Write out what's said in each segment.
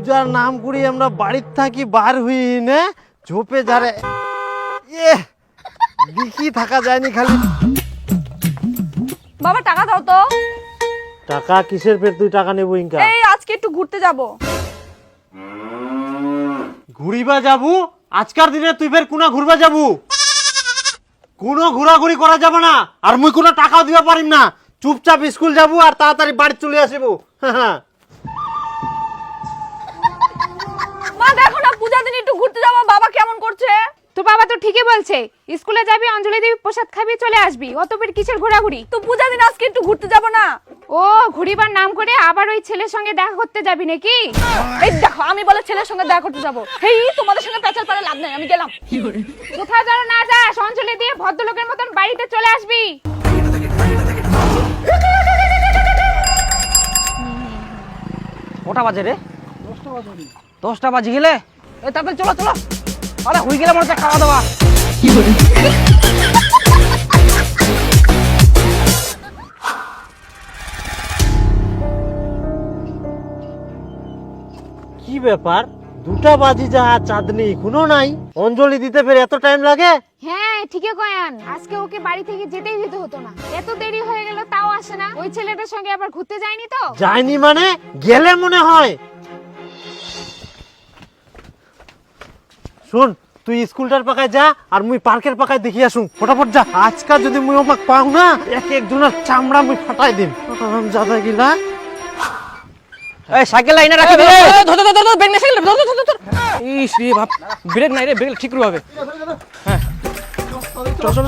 পূজার নাম করি আমরা বাড়ির থাকি বার হই না ঝোপে যারে দেখি থাকা যায়নি খালি। বাবা টাকা দাও তো। টাকা কিসের ফের তুই টাকা নেবো ইনকা? এই আজকে একটু ঘুরতে যাব। ঘুরিবা যাবু? আজকার দিনে তুই ফের কোনা ঘুরবা যাবু? কোনো ঘোরাঘুরি করা যাবে না, আর মুই কোনো টাকাও দিবা পারিম না। চুপচাপ স্কুল যাবো আর তাড়াতাড়ি বাড়ি চলে আসবো। মা দেখো না পূজা দিন একটু ঘুরতে যাবো, বাবা কেমন করছে? তো বাবা তো ঠিকই বলছে, স্কুলে যাবি, অঞ্জলি দেবী প্রসাদ খাবি, চলে আসবি। অত বের কিসের ঘোরাঘুরি? তো পূজা দিন আজকে একটু ঘুরতে যাব না? ও ঘুরিবার নাম করে আবার ওই ছেলের সঙ্গে দেখা করতে যাবি নাকি? এই দেখো আমি বলে ছেলের সঙ্গে দেখা করতে যাব। হেই তোমাদের সঙ্গে পেঁচাল পারে লাভ নাই, আমি গেলাম। কোথাও যেন না যাস, অঞ্জলি দিয়ে ভদ্রলোকের মতন বাড়িতে চলে আসবি। কটা বাজে রে? 10টা বাজে গেলে তাড়াতাড়ি চলো চলো। আরে হয়ে গেলে মনে হচ্ছে খাওয়া দাওয়া। কি ব্যাপার, 2টা বাজি যা চাঁদনি কোনো নাই, অঞ্জলি দিতে ফের এত টাইম লাগে? হ্যাঁ ঠিকই কয়ান, আজকে ওকে বাড়ি থেকে যেতেই দিতে হতো না। এত দেরি হয়ে গেল তাও আসে না। ওই ছেলেটার সঙ্গে আবার ঘুরতে যায়নি তো? যায়নি মানে গেলে মনে হয়। শোন তুই স্কুলটার পাকায় যা আর মুই পার্কের পাকায় দেখি আসুন, ফটাফট যা। আজকাল যদি মুই ওমাক পাও না এক একজনের চামড়া মুই ফাটাই দিম। জাদা গিলা এই সাইকেল লাইনে রাখি রে। ধর ধর ধর ব্রেক নাই, সাইকেল ধর ধর ধর। ইস রে বাপ, ব্রেক নাই রে, ব্রেক ঠিক করে হবে। হ্যাঁ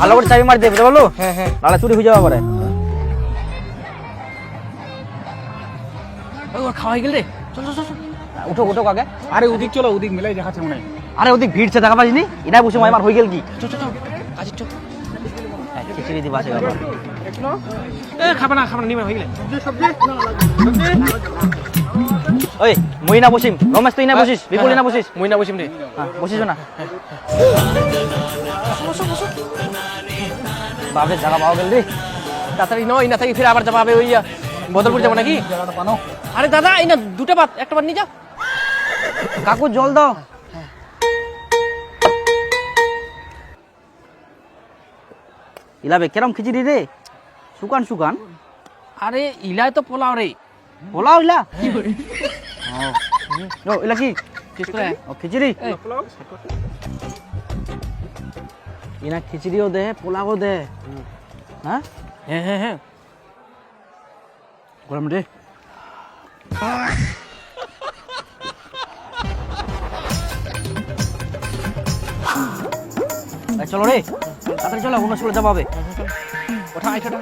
ভালো করে চাবি মার দে, বুঝতে পারলো? হ্যাঁ হ্যাঁ, নালে চুরি হয়ে যাবে পারে। ও খাওয়া হয়ে গেল রে, চল চল চল। উঠো উঠো আগে। আরে ওদিক চলো, ওদিক মেলাই দেখাচ্ছে মনে হয়। আরে ওদিক ভিড়ছে দেখা পাইনি, এটা বসে মার হয়ে গেল কি? চল চল চল কাজে চল। খিচুড়ি দিবা আছে বাবা। এ খাবে না নিমে হয়ে গেলে। ওই মই না বসিম, রমেশ তুই না বসিস, বিপুল না বসিস। মই না বসিম রে। হ্যাঁ বসিস না। বাপরে জায়গা পাওয়া গেল রে। তাড়াতাড়ি নয় না থাকি ফিরে আবার যাবো ওই বদলপুর যাবো নাকি? আরে দাদা এই না 2টা ভাত, একটা ভাত নিয়ে যাও। কাকু জল দাও। ইলাবে কেরম খিচুড়ি রে? শুকান শুকান। আরে ইলাই তো পোলাও রে। পোলাও ইলা? ও ইলা কি? ও খিচুড়ি। ইনা খিচুড়িও দে, পোলাও দে। হ্যাঁ হ্যাঁ হ্যাঁ হ্যাঁ গরম রে। চলো রে তাড়াতাড়ি চলো, অন্য স্কুলে যাবো হবে। ওঠা আইসাটা।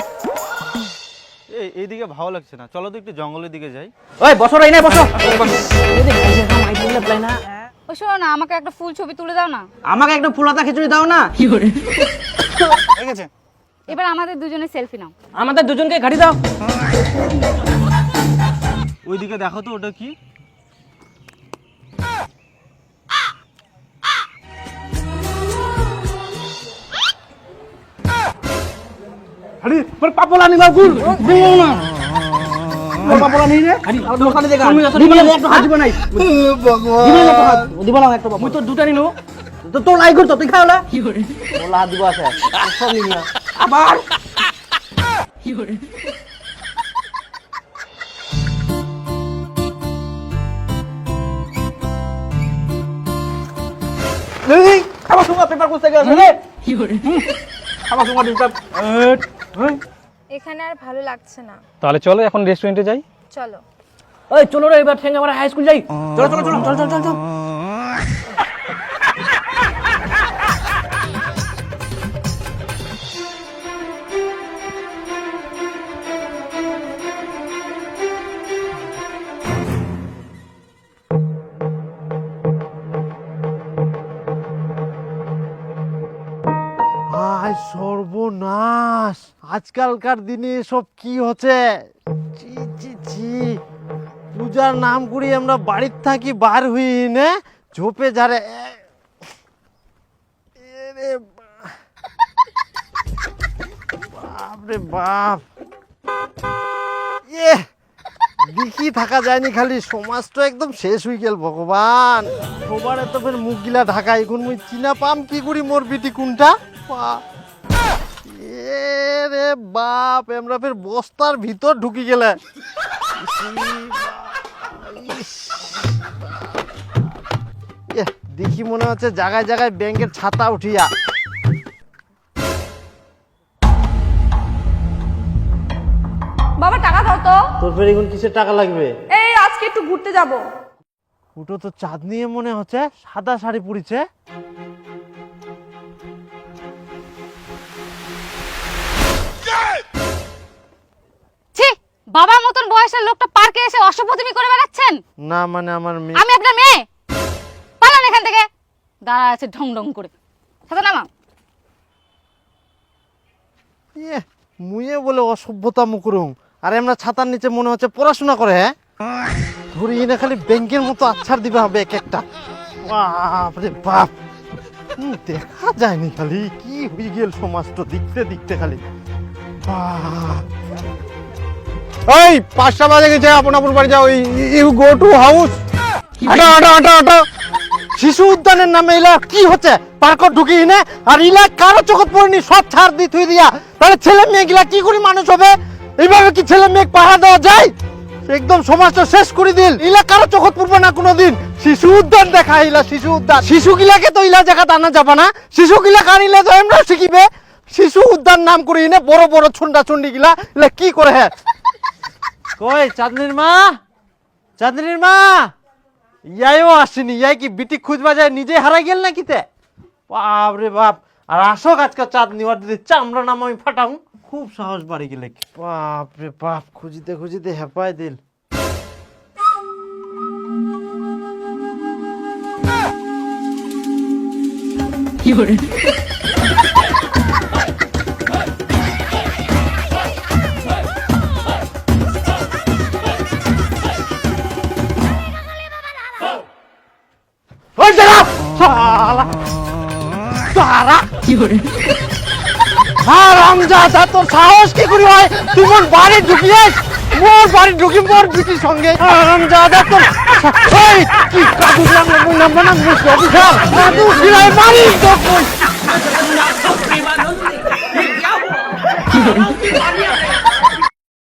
এইদিকে ভালো লাগছে না, চলো তো একটু জঙ্গলের দিকে যাই। ওই বসো রে, নাই বসো। ও শোনো না, আমাকে একটা ফুল ছবি তুলে দাও না। আমাকে একটু ফুলাতা খিচুড়ি দাও না। ঠিক আছে, এবার আমাদের দুজনের সেলফি নাও। আমাদের দুজনকে গাড়ি দাও। ওইদিকে দেখো তো ওটা কি? আরে মোর পাপলা নি বাবু দিও না। মোর পাপলা নি রে। আরে আর দোকানে দেখা দিবি না, একটু হাত দিব নাই ভগবান। দিবি না, একটু হাত দিব না, একটু বাবু। মুই তো দুটা নিলো তো তোর লাই করতো, তুই খাওলা কি করে? বলা হাত দিব আছে সব নিয়া আবার কি করে? এই খাবার সময় পেপার করতে গেছে রে। কি করে? খাবার সময় ডিস্টার্ব। এখানে আর ভালো লাগছে না, তাহলে চলো এখন রেস্টুরেন্টে যাই। চলো। ওই চলো রে, এবার ঠেঙ্গা মারা হাই স্কুল যাই। চলো চলো চলো চল চল চল চল। হায় সর্বনাশ, আজকালকার দিনে সব কি হচ্ছে? ছি ছি ছি, পূজার নাম করি আমরা বাড়ির থাকি বার হই না ঝোপে যারে বাপ রে বাপ। দেখি থাকা যায়নি, খালি সমাজ তো একদম শেষ হয়ে গেল ভগবান। সবার এত ফের মুখ গিলা ঢাকা, এখন মুই চিনা পাম কি করি মোর বিটি কোনটা। এ রে বাপ, আমরা ফের বস্তার ভিতর ঢুকি গেলে। দেখি মনে হচ্ছে জায়গায় জায়গায় ব্যাংকের ছাতা উঠিয়া। বাবা টাকা দাও তো। তোর ফের এখন কিসের টাকা লাগবে? এই আজকে একটু ঘুরতে যাব। ওটা তো চাঁদ নিয়ে মনে হচ্ছে, সাদা শাড়ি পরেছে। ছি, বাবার মতন বয়সের লোকটা পার্কে এসে অসভ্যতামি করে বেড়াচ্ছেন। না মানে আমার মেয়ে। আমি আপনার মেয়ে, পালান এখান থেকে। দাঁড়া আছে ঢং ঢং করে, সাথে নামা। মুয়ে বলে অসভ্যতা মুকরুম, আর আমরা ছাতার নিচে মনে হচ্ছে পড়াশোনা করে। হ্যাঁ ধরি না, খালি ব্যাংকের মতো আচ্ছার দিবে হবে এক একটা। বাপরে বাপ, দেখা যায়নি, খালি কি হয়ে গেল সমাজটা দেখতে দেখতে খালি। ওই 5টা বাজে গেছে, আপন আপন বাড়ি যাও। You go to house. হাঁটো হাঁটো হাঁটো হাঁটো। শিশু উদ্যানের নামে ইলা কি হচ্ছে? পার্কত ঢুকি না, আর ইলা কারো চোখত পড়েনি, সব ছাড় দিয়ে থুই দিয়া। তাহলে ছেলে মেয়ে গিলা কি করে মানুষ হবে? এইভাবে কি ছেলে মেয়ে পাহারা দেওয়া যায়? একদম সমাজটা শেষ করে দিল। ইলা কারো চোখত পড়বে না কোনোদিন। শিশু উদ্যান দেখা, ইলা শিশু উদ্যান। শিশু গিলাকে তো ইলা জায়গা আনা যাবে না। শিশু গিলা কানিলে তো আমরা শিখিবে। শিশু উদ্যান নাম করে এনে বড় বড় ছুন্ডা ছুন্ডি গিলা ইলা কি করে? হ্যাঁ কই চাঁদনির মা, চাঁদনির মা ইয়াইও আসেনি। ইয়াই কি বিটি খুঁজবা যায়, নিজে হারাই গেল না কিতে? বাপ রে বাপ। আর আসো আজকে চাঁদ নিবার দিদি চামড়া নাম আমি ফাটাও। খুব সাহস বাড়ি গেলে। বাপ রে বাপ, খুঁজিতে খুঁজিতে হেপাই দিল। ওই দাঁড়া শালা, দাঁড়া কি করে? হারামজাদা, তোর সাহস কি করে হয়? তুই মোর বাড়ি ঢুকিয়েছ, মোর বাড়ি ঢুকি মোর বিটির সঙ্গে। হারামজাদা তোর, এই কি কাদু লাগলো মুই নাম্বার না মুই অফিসার কাদু ছিলাই মারি তো কই।